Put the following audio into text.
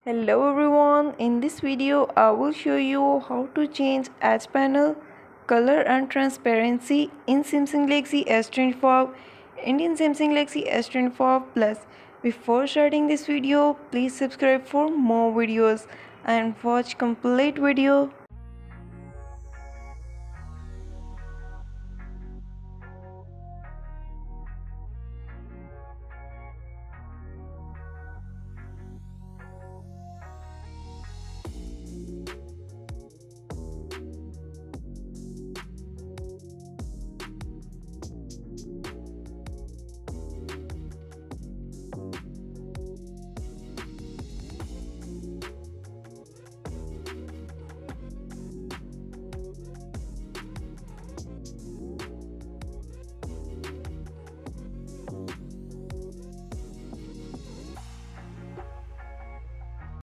Hello everyone, in this video I will show you how to change edge panel, color and transparency in Samsung Galaxy S25 and in Samsung Galaxy S25 Plus. Before starting this video, please subscribe for more videos and watch complete video.